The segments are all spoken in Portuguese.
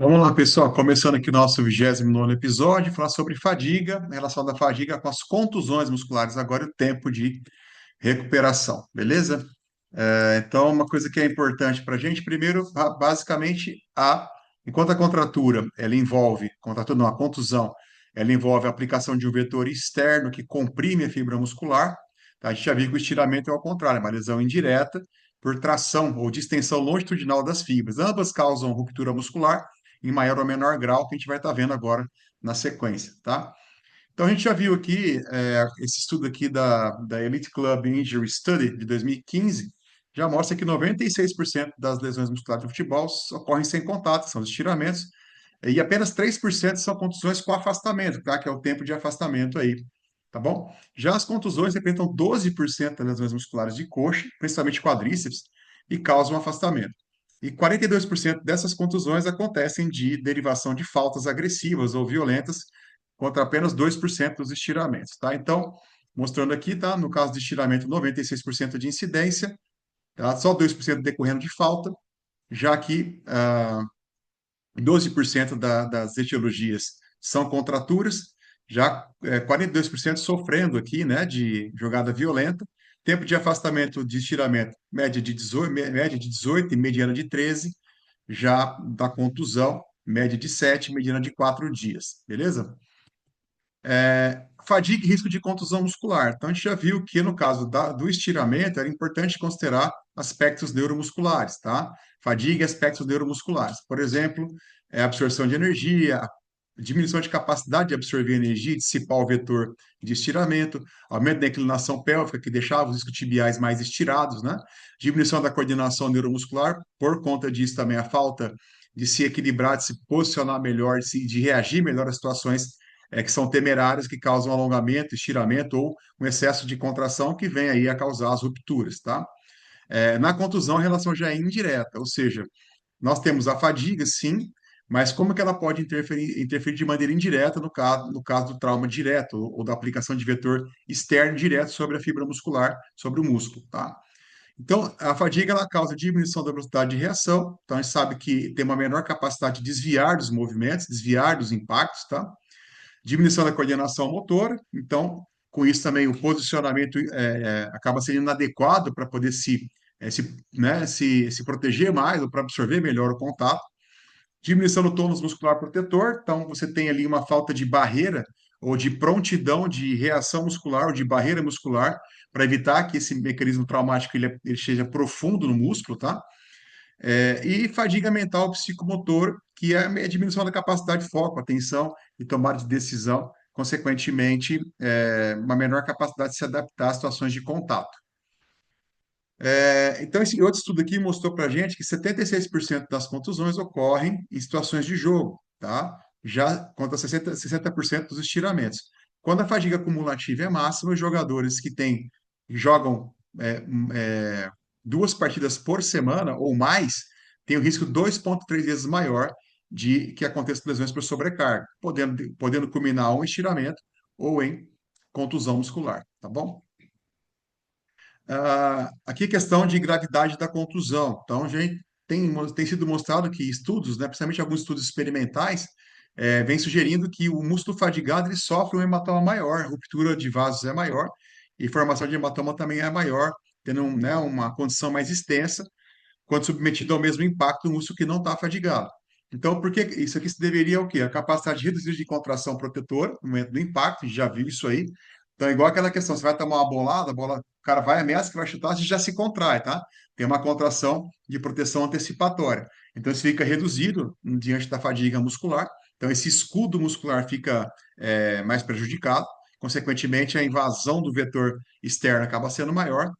Vamos lá, pessoal. Começando aqui o nosso 29º episódio, falar sobre fadiga, a relação da fadiga com as contusões musculares, agora e o tempo de recuperação, beleza? Então, uma coisa que é importante para a gente, primeiro, basicamente, enquanto a contratura, ela envolve, contratura não, a contusão, ela envolve a aplicação de um vetor externo que comprime a fibra muscular, tá? A gente já viu que o estiramento é ao contrário, é uma lesão indireta por tração ou distensão longitudinal das fibras. Ambas causam ruptura muscular, em maior ou menor grau, que a gente vai estar vendo agora na sequência, tá? Então, a gente já viu aqui, esse estudo aqui da Elite Club Injury Study de 2015, já mostra que 96% das lesões musculares do futebol ocorrem sem contato, são os estiramentos, e apenas 3% são contusões com afastamento, tá? Que é o tempo de afastamento aí, tá bom? Já as contusões representam 12% das lesões musculares de coxa, principalmente quadríceps, e causam afastamento. E 42% dessas contusões acontecem de derivação de faltas agressivas ou violentas, contra apenas 2% dos estiramentos, tá? Então, mostrando aqui, tá? No caso de estiramento, 96% de incidência, tá? Só 2% decorrendo de falta, já que 12% das etiologias são contraturas, já 42% sofrendo aqui, né, de jogada violenta. Tempo de afastamento de estiramento, média de 18 e mediana de 13, já da contusão, média de 7, mediana de 4 dias, beleza? Fadiga e risco de contusão muscular. Então, a gente já viu que no caso do estiramento era importante considerar aspectos neuromusculares, tá? Fadiga e aspectos neuromusculares. Por exemplo, absorção de energia, diminuição de capacidade de absorver energia, dissipar o vetor de estiramento, aumento da inclinação pélvica, que deixava os isquiotibiais mais estirados, né? Diminuição da coordenação neuromuscular, por conta disso também a falta de se equilibrar, de se posicionar melhor, de reagir melhor às situações que são temerárias, que causam alongamento, estiramento ou um excesso de contração que vem aí a causar as rupturas, tá? Na contusão, a relação já é indireta, ou seja, nós temos a fadiga, sim, mas como que ela pode interferir de maneira indireta no caso do trauma direto ou da aplicação de vetor externo direto sobre a fibra muscular, sobre o músculo, tá? Então, a fadiga ela causa diminuição da velocidade de reação, então a gente sabe que tem uma menor capacidade de desviar dos movimentos, desviar dos impactos, tá? Diminuição da coordenação motora, então, com isso também o posicionamento acaba sendo inadequado para poder se proteger mais ou para absorver melhor o contato. Diminuição do tônus muscular protetor, então você tem ali uma falta de barreira ou de prontidão de reação muscular ou de barreira muscular para evitar que esse mecanismo traumático ele seja profundo no músculo, tá? E fadiga mental psicomotor, que é a diminuição da capacidade de foco, atenção e tomada de decisão, consequentemente, uma menor capacidade de se adaptar a situações de contato. Então, esse outro estudo aqui mostrou para a gente que 76% das contusões ocorrem em situações de jogo, tá? Já contra 60% dos estiramentos. Quando a fadiga cumulativa é máxima, os jogadores jogam duas partidas por semana ou mais têm o risco 2,3 vezes maior de que aconteça lesões por sobrecarga, podendo culminar um estiramento ou em contusão muscular, tá bom? Aqui questão de gravidade da contusão. Então, gente, tem sido mostrado que estudos, né, principalmente alguns estudos experimentais, vem sugerindo que o músculo fadigado ele sofre um hematoma maior, ruptura de vasos é maior, e formação de hematoma também é maior, tendo né, uma condição mais extensa, quando submetido ao mesmo impacto do músculo que não está fadigado. Então, por que isso aqui se deveria ao quê? A capacidade reduzida de contração protetora no momento do impacto, a gente já viu isso aí. Então, é igual aquela questão, você vai tomar uma bolada, a bola, o cara vai ameaça que vai chutar, você já se contrai, tá? Tem uma contração de proteção antecipatória. Então, isso fica reduzido diante da fadiga muscular. Então, esse escudo muscular fica mais prejudicado. Consequentemente, a invasão do vetor externo acaba sendo maior.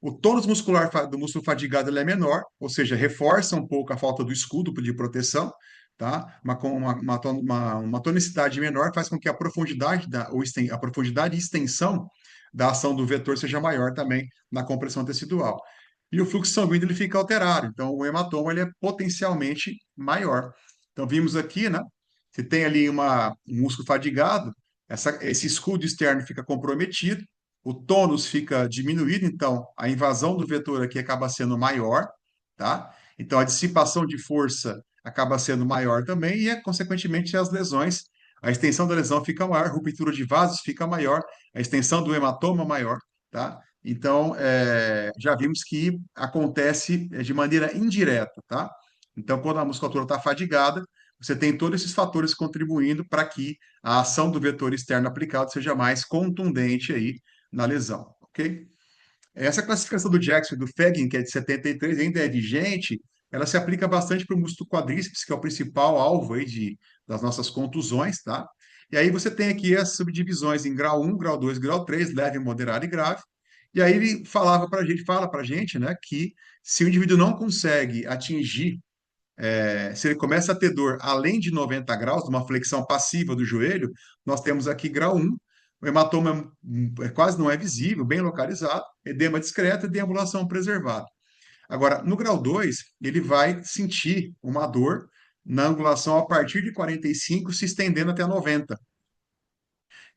O tônus muscular do músculo fadigado ele é menor, ou seja, reforça um pouco a falta do escudo de proteção, tá? Uma tonicidade menor faz com que a profundidade, a profundidade e extensão da ação do vetor seja maior também na compressão tecidual. E o fluxo sanguíneo ele fica alterado, então o hematoma ele é potencialmente maior. Então vimos aqui, né? Se tem ali um músculo fadigado, esse escudo externo fica comprometido, o tônus fica diminuído, então a invasão do vetor aqui acaba sendo maior, tá? Então a dissipação de força acaba sendo maior também, e, consequentemente, as lesões, a extensão da lesão fica maior, a ruptura de vasos fica maior, a extensão do hematoma maior, tá? Então, já vimos que acontece de maneira indireta, tá? Então, quando a musculatura está fadigada, você tem todos esses fatores contribuindo para que a ação do vetor externo aplicado seja mais contundente aí na lesão, ok? Essa classificação do Jackson e do Feggin, que é de 73, ainda é vigente, ela se aplica bastante para o músculo quadríceps, que é o principal alvo aí das nossas contusões, tá? E aí você tem aqui as subdivisões em grau 1, grau 2, grau 3, leve, moderado e grave. E aí ele fala para a gente, né, que se o indivíduo não consegue atingir, se ele começa a ter dor além de 90 graus, de uma flexão passiva do joelho, nós temos aqui grau 1, o hematoma quase não é visível, bem localizado, edema discreto e deambulação preservada. Agora, no grau 2, ele vai sentir uma dor na angulação a partir de 45, se estendendo até 90.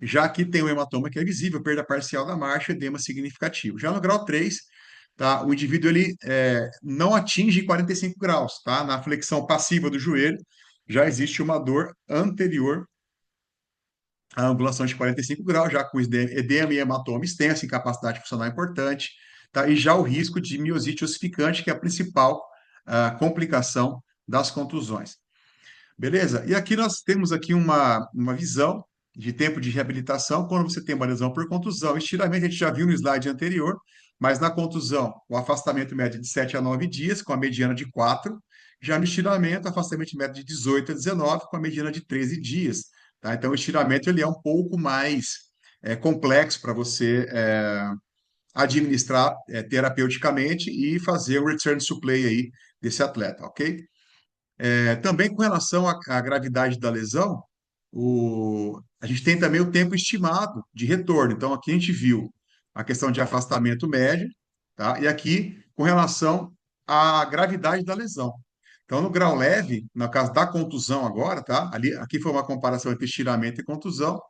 Já que tem o hematoma que é visível, perda parcial da marcha, edema significativo. Já no grau 3, tá, o indivíduo ele, não atinge 45 graus, tá? Na flexão passiva do joelho, já existe uma dor anterior à angulação de 45 graus, já com edema e hematoma extenso, incapacidade funcional importante, tá? E já o risco de miosite ossificante, que é a principal complicação das contusões. Beleza? E aqui nós temos aqui uma visão de tempo de reabilitação quando você tem uma lesão por contusão. Estiramento a gente já viu no slide anterior, mas na contusão, o afastamento médio de 7 a 9 dias, com a mediana de 4. Já no estiramento, afastamento médio de 18 a 19, com a mediana de 13 dias. Tá? Então, o estiramento ele é um pouco mais complexo para você administrar terapeuticamente e fazer o return to play aí desse atleta, ok? Também com relação à gravidade da lesão, a gente tem também o tempo estimado de retorno. Então, aqui a gente viu a questão de afastamento médio, tá? E aqui com relação à gravidade da lesão. Então, no grau leve, no caso da contusão agora, tá? Aqui foi uma comparação entre estiramento e contusão,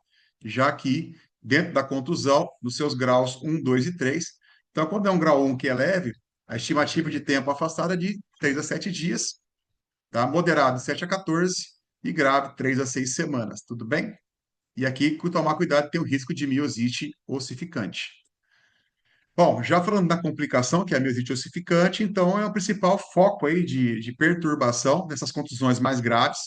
já que dentro da contusão, nos seus graus 1, 2 e 3. Então, quando é um grau 1 que é leve, a estimativa de tempo afastado é de 3 a 7 dias, tá? Moderado, 7 a 14 e grave, 3 a 6 semanas, tudo bem? E aqui, tomar cuidado, tem o risco de miosite ossificante. Bom, já falando da complicação, que é a miosite ossificante, então é o principal foco aí de perturbação dessas contusões mais graves,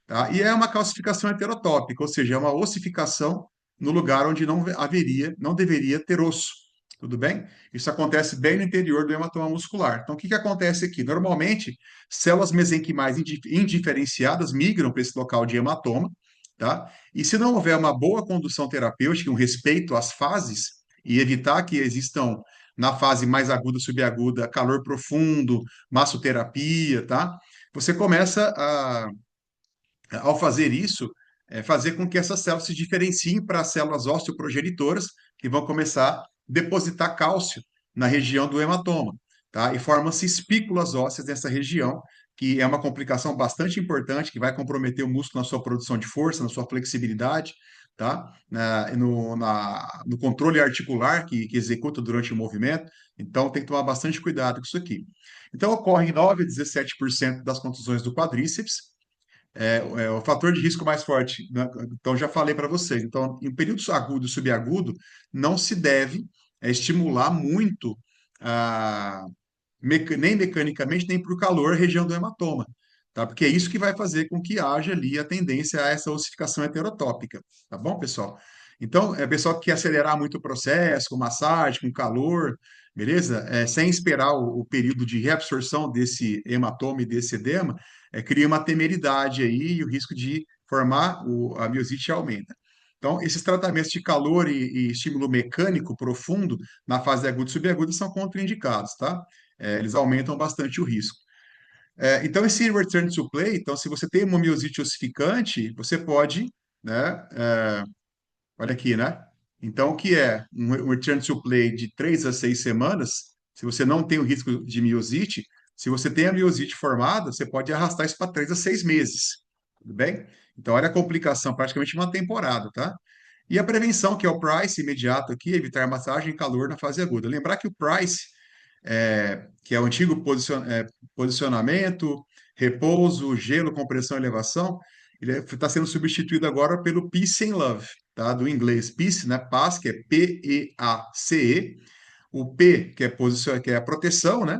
tá? E é uma calcificação heterotópica, ou seja, é uma ossificação no lugar onde não deveria ter osso, tudo bem? Isso acontece bem no interior do hematoma muscular. Então, o que que acontece aqui? Normalmente, células mesenquimais indiferenciadas migram para esse local de hematoma, tá? E se não houver uma boa condução terapêutica, um respeito às fases, e evitar que existam na fase mais aguda, subaguda, calor profundo, massoterapia, tá? Você começa ao fazer isso, fazer com que essas células se diferenciem para as células osteoprogenitoras, que vão começar a depositar cálcio na região do hematoma, tá? E formam-se espículas ósseas nessa região, que é uma complicação bastante importante, que vai comprometer o músculo na sua produção de força, na sua flexibilidade, tá? No controle articular que executa durante o movimento. Então, tem que tomar bastante cuidado com isso aqui. Então, ocorre em 9 a 17% das contusões do quadríceps, o fator de risco mais forte, né? Então, já falei para vocês. Então, em períodos agudo e subagudo, não se deve estimular muito, ah, nem mecanicamente, nem por calor, a região do hematoma, tá? Porque é isso que vai fazer com que haja ali a tendência a essa ossificação heterotópica, tá bom, pessoal? Então, pessoal que quer acelerar muito o processo, com massagem, com calor, beleza? Sem esperar o período de reabsorção desse hematoma e desse edema, cria uma temeridade aí e o risco de formar a miosite aumenta. Então, esses tratamentos de calor e estímulo mecânico profundo na fase aguda e subaguda são contraindicados, tá? Eles aumentam bastante o risco. Então, esse return to play, então, se você tem uma miosite ossificante, você pode, né? Olha aqui, né? Então, o que é um return to play de 3 a 6 semanas, se você não tem o risco de miosite, se você tem a miosite formada, você pode arrastar isso para 3 a 6 meses, tudo bem? Então, olha a complicação, praticamente uma temporada, tá? E a prevenção, que é o PRICE imediato aqui, evitar massagem e calor na fase aguda. Lembrar que o PRICE, que é o antigo posicionamento, repouso, gelo, compressão, elevação, ele está sendo substituído agora pelo Peace and Love, tá? Do inglês Peace, né? Paz, que é P-E-A-C-E, o P, que é posição, que é a proteção, né?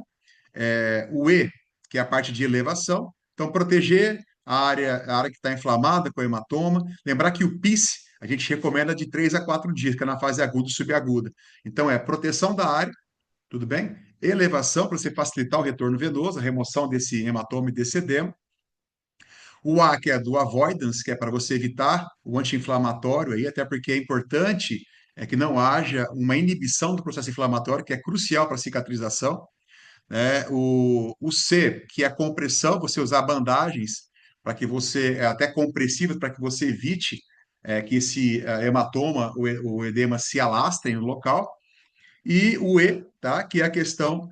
O E, que é a parte de elevação. Então, proteger a área que está inflamada com hematoma. Lembrar que o PIS a gente recomenda de 3 a 4 dias, que é na fase aguda e subaguda. Então, é proteção da área, tudo bem? Elevação, para você facilitar o retorno venoso, a remoção desse hematoma e desse edema. O A, que é do avoidance, que é para você evitar o anti-inflamatório, aí, até porque é importante que não haja uma inibição do processo inflamatório, que é crucial para a cicatrização, né? O C, que é a compressão, você usar bandagens para que você, até compressivas, para que você evite que esse hematoma, o edema se alastrem no local. E o E, tá? Que é a questão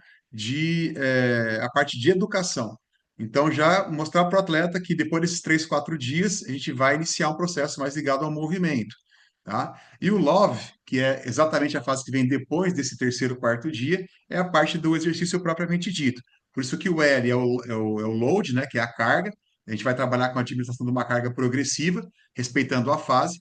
a parte de educação. Então, já mostrar para o atleta que depois desses 3, 4 dias, a gente vai iniciar um processo mais ligado ao movimento, tá? E o Love, que é exatamente a fase que vem depois desse terceiro, quarto dia, é a parte do exercício propriamente dito. Por isso que o L é o load, né? Que é a carga. A gente vai trabalhar com a administração de uma carga progressiva, respeitando a fase.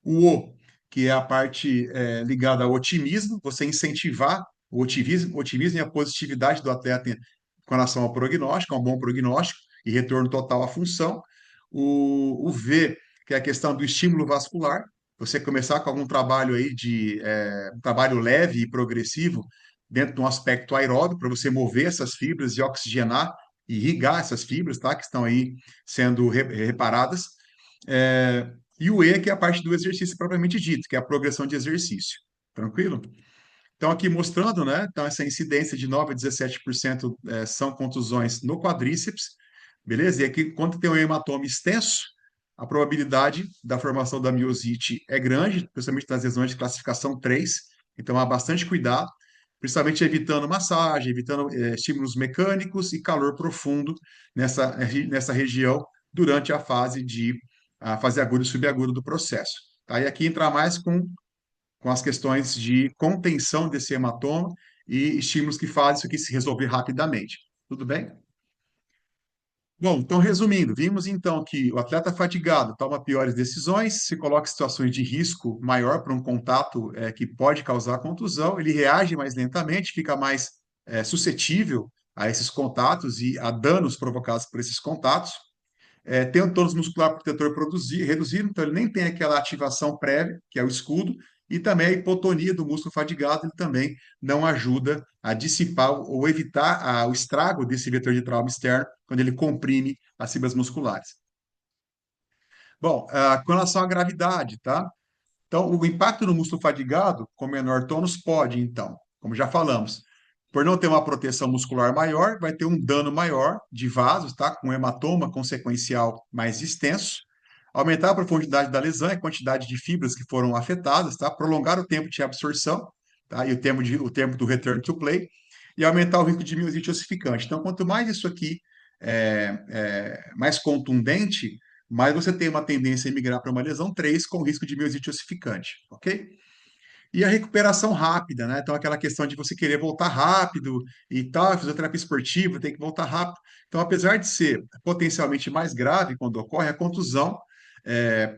O O, que é a parte ligada ao otimismo, você incentivar o otimismo e a positividade do atleta com relação ao prognóstico, a um bom prognóstico e retorno total à função. O V, que é a questão do estímulo vascular, você começar com algum trabalho aí um trabalho leve e progressivo dentro de um aspecto aeróbico, para você mover essas fibras e oxigenar e irrigar essas fibras, tá? Que estão aí sendo reparadas. E o E, que é a parte do exercício propriamente dito, que é a progressão de exercício. Tranquilo? Então, aqui mostrando, né? Então, essa incidência de 9 a 17% são contusões no quadríceps, beleza? E aqui, quando tem um hematoma extenso, a probabilidade da formação da miosite é grande, principalmente nas lesões de classificação 3. Então, há bastante cuidado, principalmente evitando massagem, evitando estímulos mecânicos e calor profundo nessa região durante a fase aguda e subaguda do processo. Tá? E aqui entra mais com as questões de contenção desse hematoma e estímulos que fazem isso aqui se resolver rapidamente. Tudo bem? Bom, então resumindo, vimos então que o atleta fatigado toma piores decisões, se coloca em situações de risco maior para um contato que pode causar contusão, ele reage mais lentamente, fica mais suscetível a esses contatos e a danos provocados por esses contatos. Tem o tônus muscular protetor reduzido, então ele nem tem aquela ativação prévia, que é o escudo, e também a hipotonia do músculo fadigado, ele também não ajuda a dissipar ou evitar o estrago desse vetor de trauma externo quando ele comprime as fibras musculares. Bom, com relação à gravidade, tá? Então, o impacto no músculo fadigado com menor tônus pode, então, como já falamos, por não ter uma proteção muscular maior, vai ter um dano maior de vasos, tá? Com hematoma consequencial mais extenso, aumentar a profundidade da lesão e a quantidade de fibras que foram afetadas, tá? Prolongar o tempo de absorção, tá? E o tempo do return to play, e aumentar o risco de miosite ossificante. Então, quanto mais isso aqui mais contundente, mais você tem uma tendência a migrar para uma lesão 3 com risco de miosite ossificante, ok? E a recuperação rápida, né? Então, aquela questão de você querer voltar rápido e tal, a fisioterapia esportiva tem que voltar rápido. Então, apesar de ser potencialmente mais grave quando ocorre, a contusão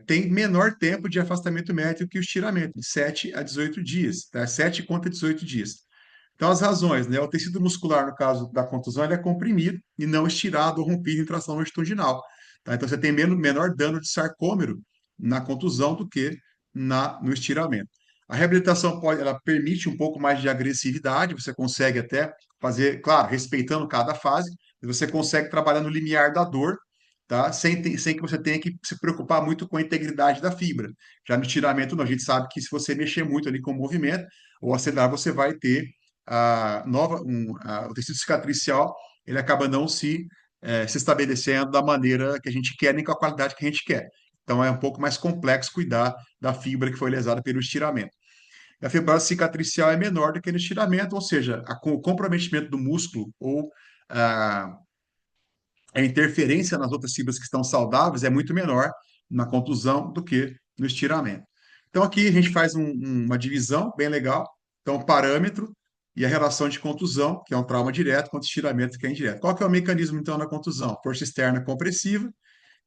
tem menor tempo de afastamento médio que o estiramento, de 7 a 18 dias, tá? 7 contra 18 dias. Então, as razões, né? O tecido muscular, no caso da contusão, ele é comprimido e não estirado ou rompido em tração longitudinal. Tá? Então, você tem menor dano de sarcômero na contusão do que no estiramento. A reabilitação ela permite um pouco mais de agressividade, você consegue até fazer, claro, respeitando cada fase, você consegue trabalhar no limiar da dor, tá? Sem que você tenha que se preocupar muito com a integridade da fibra. Já no estiramento, não, a gente sabe que se você mexer muito ali com o movimento ou acelerar, você vai ter o tecido cicatricial, ele acaba não se estabelecendo da maneira que a gente quer, nem com a qualidade que a gente quer. Então é um pouco mais complexo cuidar da fibra que foi lesada pelo estiramento. A fibrose cicatricial é menor do que no estiramento, ou seja, o comprometimento do músculo ou a, a interferência nas outras fibras que estão saudáveis é muito menor na contusão do que no estiramento. Então aqui a gente faz uma divisão bem legal. Então, parâmetro, e a relação de contusão, que é um trauma direto, contra estiramento, que é indireto. Qual que é o mecanismo, então, da contusão? Força externa compressiva,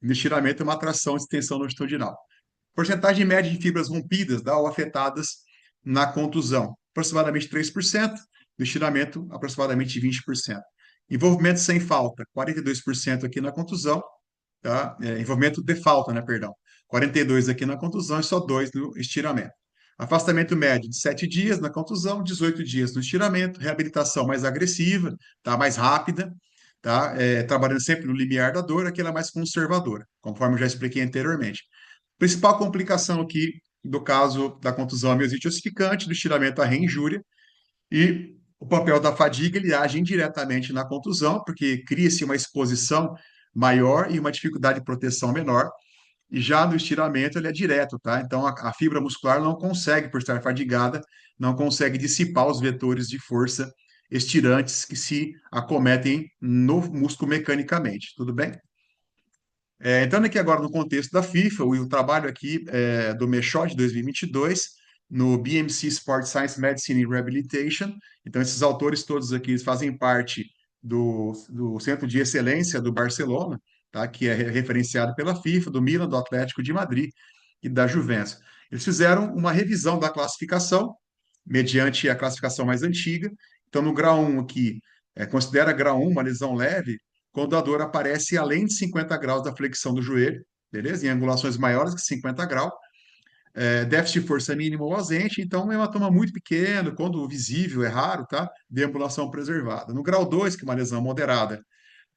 e no estiramento é uma atração de extensão longitudinal. Porcentagem média de fibras rompidas, tá, ou afetadas na contusão, aproximadamente 3%, no estiramento, aproximadamente 20%. Envolvimento sem falta, 42% aqui na contusão, tá? Envolvimento de falta, né, perdão. 42 aqui na contusão e só 2 no estiramento. Afastamento médio de 7 dias na contusão, 18 dias no estiramento, reabilitação mais agressiva, tá? Mais rápida, tá? Trabalhando sempre no limiar da dor, aquela mais conservadora, conforme eu já expliquei anteriormente. Principal complicação aqui do caso da contusão a miosite ossificante, do estiramento à reinjúria, e o papel da fadiga, ele age indiretamente na contusão, porque cria-se uma exposição maior e uma dificuldade de proteção menor, e já no estiramento ele é direto, tá? Então a fibra muscular não consegue, por estar fadigada, não consegue dissipar os vetores de força estirantes que se acometem no músculo mecanicamente, tudo bem? Entrando aqui agora no contexto da FIFA, o trabalho aqui do Mechot de 2022, no BMC Sport Science Medicine and Rehabilitation. Então, esses autores todos aqui eles fazem parte do Centro de Excelência do Barcelona, tá? Que é referenciado pela FIFA, do Milan, do Atlético de Madrid e da Juventus. Eles fizeram uma revisão da classificação, mediante a classificação mais antiga. Então, no grau 1 aqui, considera grau 1 uma lesão leve, quando a dor aparece além de 50 graus da flexão do joelho, beleza? Em angulações maiores que 50 graus, déficit de força mínima ou ausente, então um hematoma muito pequeno, quando visível, é raro, tá? Deambulação preservada. No grau 2, que é uma lesão moderada,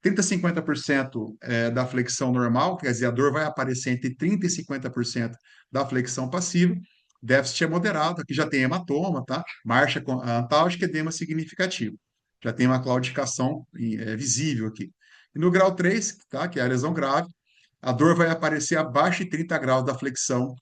30 a 50% da flexão normal, quer dizer, a dor vai aparecer entre 30 e 50% da flexão passiva. Déficit é moderado, aqui já tem hematoma, tá? Marcha antálgica, edema significativo. Já tem uma claudicação visível aqui. E no grau 3, tá? Que é a lesão grave, a dor vai aparecer abaixo de 30 graus da flexão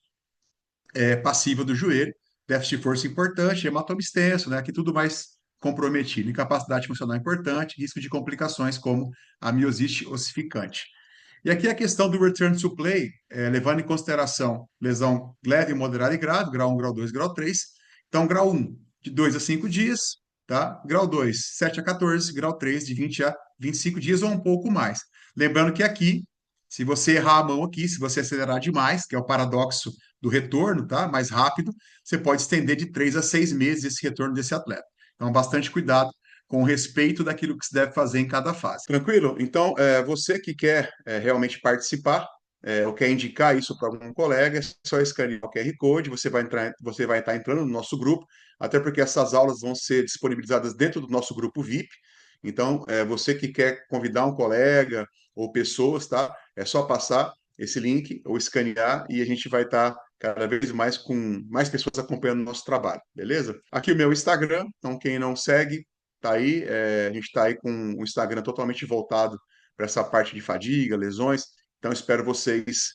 passiva do joelho, déficit de força importante, hematoma extenso, né? Aqui tudo mais comprometido, incapacidade funcional importante, risco de complicações como a miosite ossificante. E aqui a questão do return to play, levando em consideração lesão leve, moderada e grave, grau 1, grau 2, grau 3. Então, grau 1, de 2 a 5 dias, tá? Grau 2, 7 a 14, grau 3, de 20 a 25 dias ou um pouco mais. Lembrando que aqui, se você errar a mão aqui, se você acelerar demais, que é o paradoxo do retorno, tá? Mais rápido, você pode estender de 3 a 6 meses esse retorno desse atleta. Então, bastante cuidado com respeito daquilo que se deve fazer em cada fase. Tranquilo? Então, você que quer realmente participar, ou quer indicar isso para algum colega, é só escanear o QR Code, você vai estar entrando no nosso grupo, até porque essas aulas vão ser disponibilizadas dentro do nosso grupo VIP. Então, você que quer convidar um colega ou pessoas, tá? É só passar esse link ou escanear e a gente vai estar cada vez mais com mais pessoas acompanhando o nosso trabalho, beleza? Aqui o meu Instagram, então quem não segue, tá aí, a gente está aí com o Instagram totalmente voltado para essa parte de fadiga, lesões. Então, espero vocês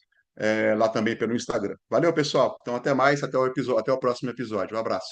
lá também pelo Instagram. Valeu, pessoal. Então, até mais, até o próximo episódio. Um abraço.